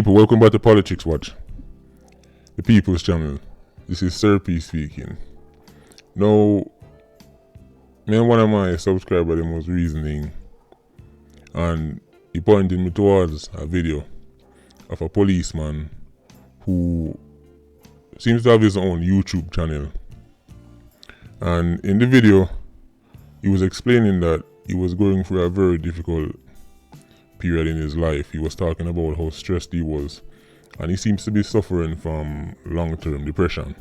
People, welcome back to Politics Watch, the People's Channel. This is Sir P speaking. Now, me and one of my subscribers was reasoning, and he pointed me towards a video of a policeman who seems to have his own YouTube channel. And in the video, he was explaining that he was going through a very difficult period in his life. He was talking about how stressed he was, and he seems to be suffering from long-term depression.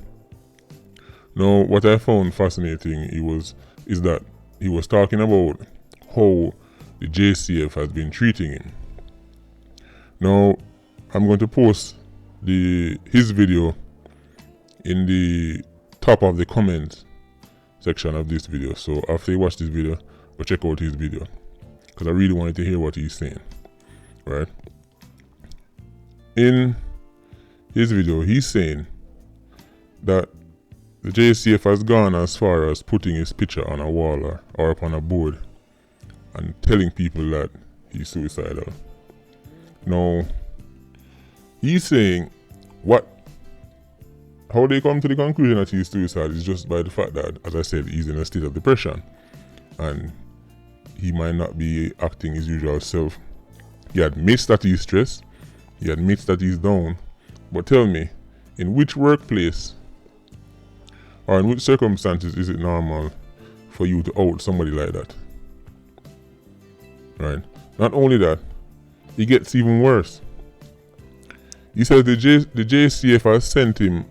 Now, what I found fascinating is that he was talking about how the JCF has been treating him. Now, I'm going to post his video in the top of the comment section of this video. So after you watch this video, go check out his video, because I really wanted to hear what he's saying. Right? In his video, he's saying that the JCF has gone as far as putting his picture on a wall or up on a board and telling people that he's suicidal. Now, he's saying how they come to the conclusion that he's suicidal is just by the fact that, as I said, he's in a state of depression and he might not be acting his usual self. He admits that he's stressed, he admits that he's down, but tell me, in which workplace or in which circumstances is it normal for you to out somebody like that? Right? Not only that, it gets even worse. He says the JCF has sent him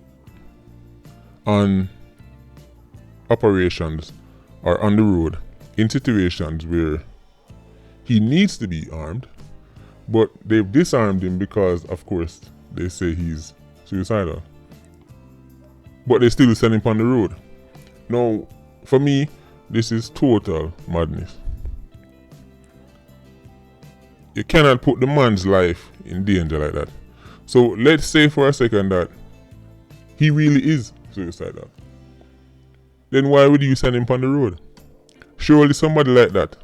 on operations or on the road in situations where he needs to be armed, but they've disarmed him because, of course, they say he's suicidal. But they still send him on the road. Now, for me, this is total madness. You cannot put the man's life in danger like that. So let's say for a second that he really is suicidal. Then why would you send him on the road? Surely somebody like that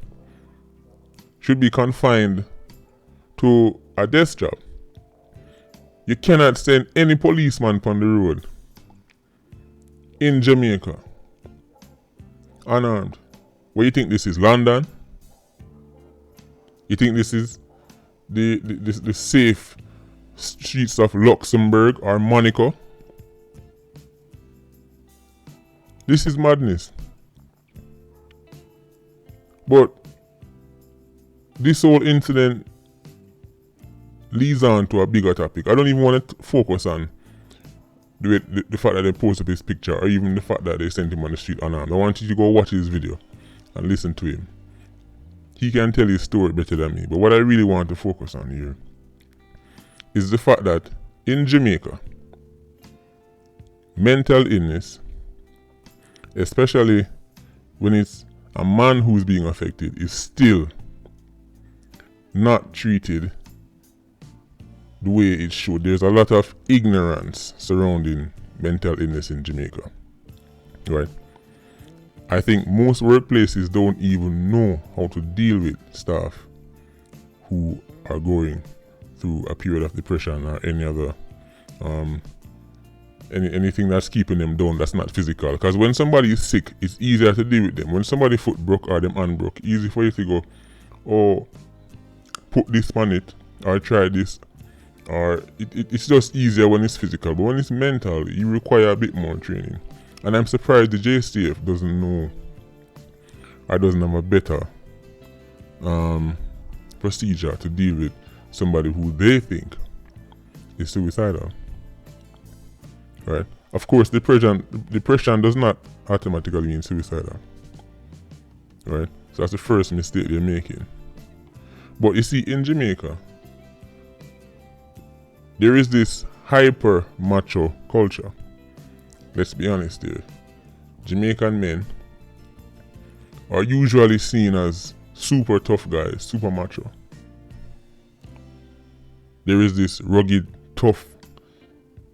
should be confined to a desk job. You cannot send any policeman on the road in Jamaica unarmed. What you think this is, London? You think this is the safe streets of Luxembourg or Monaco? This is madness. But this whole incident leads on to a bigger topic. I don't even want to focus on the fact that they posted this picture or even the fact that they sent him on the street unarmed. I want you to go watch his video and listen to him. He can tell his story better than me. But what I really want to focus on here is the fact that in Jamaica, mental illness, especially when it's a man who's being affected, is still not treated the way it should. There's a lot of ignorance surrounding mental illness in Jamaica. Right? I think most workplaces don't even know how to deal with staff who are going through a period of depression or any other anything that's keeping them down that's not physical. Because when somebody is sick, it's easier to deal with them. When somebody foot broke or them hand broke, easy for you to go, oh, put this on it or try this. Or it's just easier when it's physical. But when it's mental, you require a bit more training. And I'm surprised the JCF doesn't know or doesn't have a better procedure to deal with somebody who they think is suicidal. Right? Of course, depression does not automatically mean suicidal. Right? So that's the first mistake they're making. But you see, in Jamaica, there is this hyper macho culture. Let's be honest here. Jamaican men are usually seen as super tough guys, super macho. There is this rugged, tough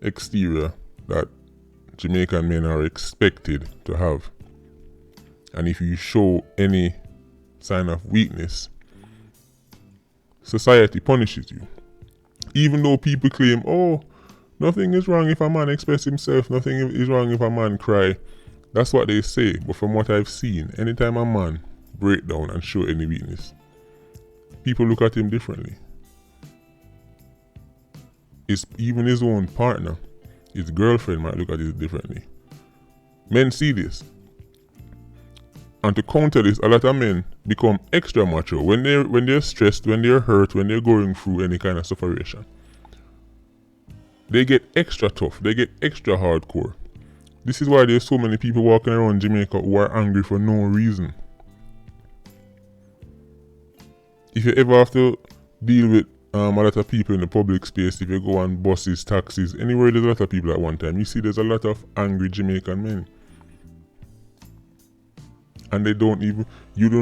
exterior that Jamaican men are expected to have. And if you show any sign of weakness, society punishes you. Even though people claim, oh, nothing is wrong if a man express himself, nothing is wrong if a man cry. That's what they say, but from what I've seen, anytime a man break down and show any weakness, people look at him differently. Even his own partner, his girlfriend might look at it differently. Men see this. And to counter this, a lot of men become extra macho when they're stressed, when they're hurt, when they're going through any kind of separation. They get extra tough, they get extra hardcore. This is why there's so many people walking around Jamaica who are angry for no reason. If you ever have to deal with a lot of people in the public space, if you go on buses, taxis, anywhere there's a lot of people at one time, you see there's a lot of angry Jamaican men. And you don't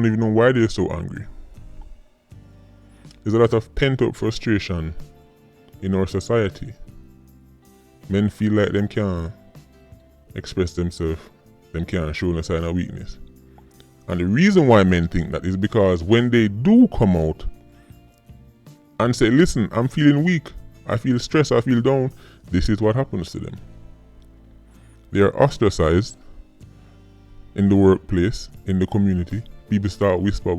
even know why they're so angry. There's a lot of pent-up frustration in our society. Men feel like them can't express themselves, them can't show no sign of weakness. And the reason why men think that is because when they do come out and say, listen, I'm feeling weak, I feel stressed, I feel down, this is what happens to them. They are ostracized in the workplace, in the community. People start whisper.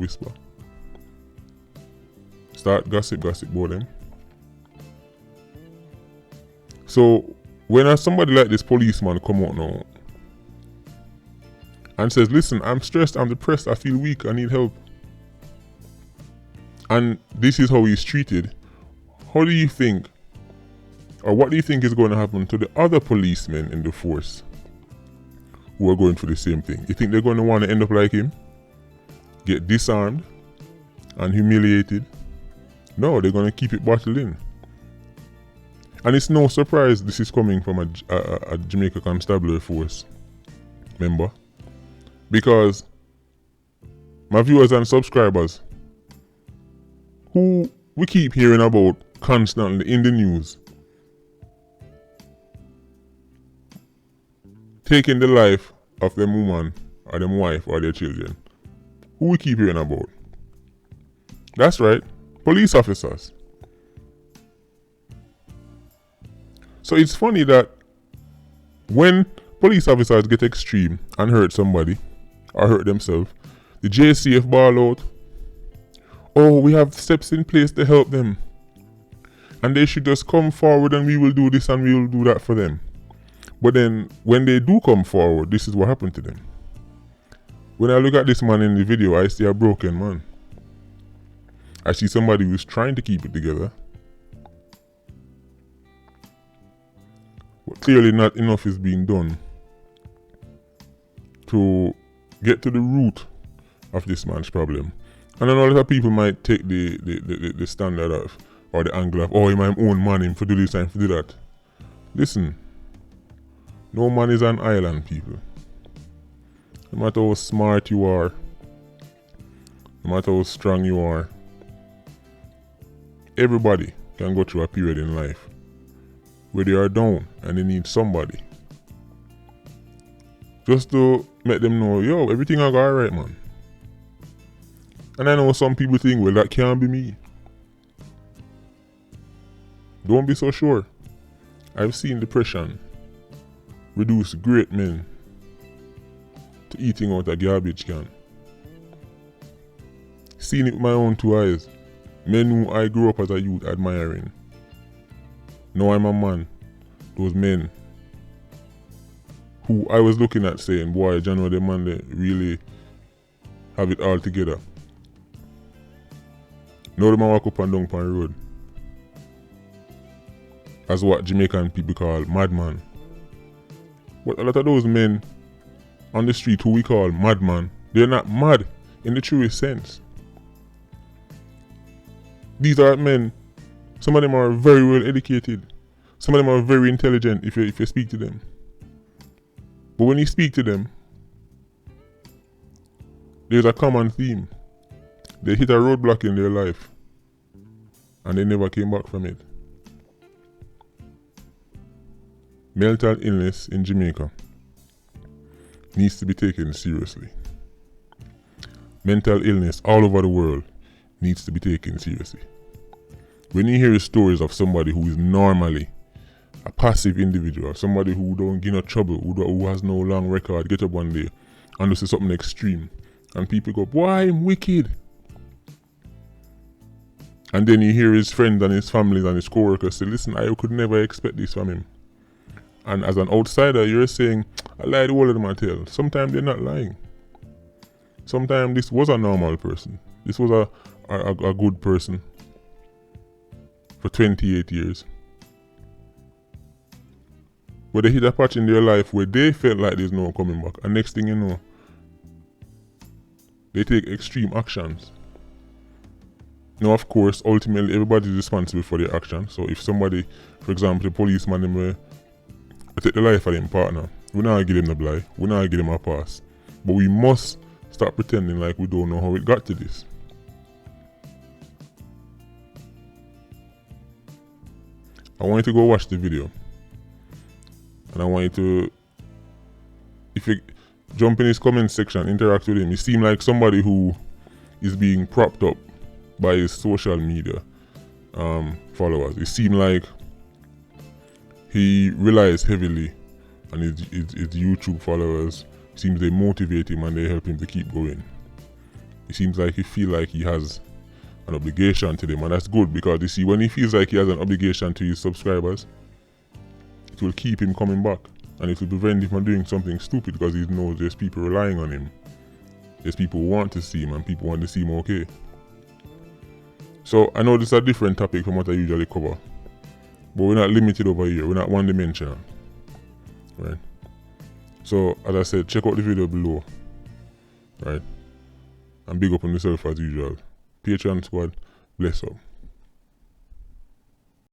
Start gossip about them. So when somebody like this policeman come out now and says, listen, I'm stressed, I'm depressed, I feel weak, I need help, and this is how he's treated, how do you think, or what do you think is going to happen to the other policemen in the force who are going through the same thing? You think they're going to want to end up like him? Get disarmed and humiliated? No, they're going to keep it bottled in. And it's no surprise this is coming from a Jamaica Constabulary Force member. Because my viewers and subscribers, who we keep hearing about constantly in the news, taking the life of them woman or them wife or their children, who we keep hearing about. That's right, police officers. So it's funny that when police officers get extreme and hurt somebody or hurt themselves, the JCF ball out, oh, we have steps in place to help them, and they should just come forward and we will do this and we will do that for them. But then when they do come forward, this is what happened to them. When I look at this man in the video, I see a broken man. I see somebody who's trying to keep it together, but clearly not enough is being done to get to the root of this man's problem. And I know a lot of people might take the standard of, or the angle of, oh, I'm my own man, him for do this and for do that. Listen, no man is an island, people. No matter how smart you are, no matter how strong you are, everybody can go through a period in life where they are down and they need somebody just to make them know, yo, everything I got alright, man. And I know some people think, well, that can't be me. Don't be so sure. I've seen depression reduce great men to eating out a garbage can. Seen it with my own two eyes. Men who I grew up as a youth admiring. Now I'm a man. Those men who I was looking at saying, boy, John, the man they really have it all together. Now the man walk up and down the road as what Jamaican people call madman. But a lot of those men on the street who we call madman, they're not mad in the truest sense. These are men, some of them are very well educated. Some of them are very intelligent if you speak to them. But when you speak to them, there's a common theme. They hit a roadblock in their life and they never came back from it. Mental illness in Jamaica needs to be taken seriously. Mental illness all over the world needs to be taken seriously. When you hear stories of somebody who is normally a passive individual, somebody who don't get no trouble, who has no long record, get up one day and this is something extreme, and people go, "Boy, I'm wicked." And then you hear his friends and his family and his co-workers say, "Listen, I could never expect this from him." And as an outsider, you're saying, "I lie the whole of them I tell." Sometimes they're not lying. Sometimes this was a normal person. This was a good person for 28 years. But they hit a patch in their life where they felt like there's no coming back. And next thing you know, they take extreme actions. Now, of course, ultimately, everybody is responsible for their actions. So if somebody, for example, the policeman, them, take the life of their partner, we not give them the blight, we not give them a pass. But we must stop pretending like we don't know how it got to this. I want you to go watch the video. And I want you to, if you jump in his comment section, interact with him. He seems like somebody who is being propped up by his social media followers. It seems like he relies heavily on his YouTube followers. It seems they motivate him and they help him to keep going. It seems like he feels like he has an obligation to them, and that's good, because you see, when he feels like he has an obligation to his subscribers, it will keep him coming back, and it will prevent him from doing something stupid, because he knows there's people relying on him. There's people who want to see him, and people want to see him okay. So I know this is a different topic from what I usually cover, but we're not limited over here. We're not one-dimensional, right? So as I said, check out the video below, right? And big up on yourself as usual. Patreon squad, bless up.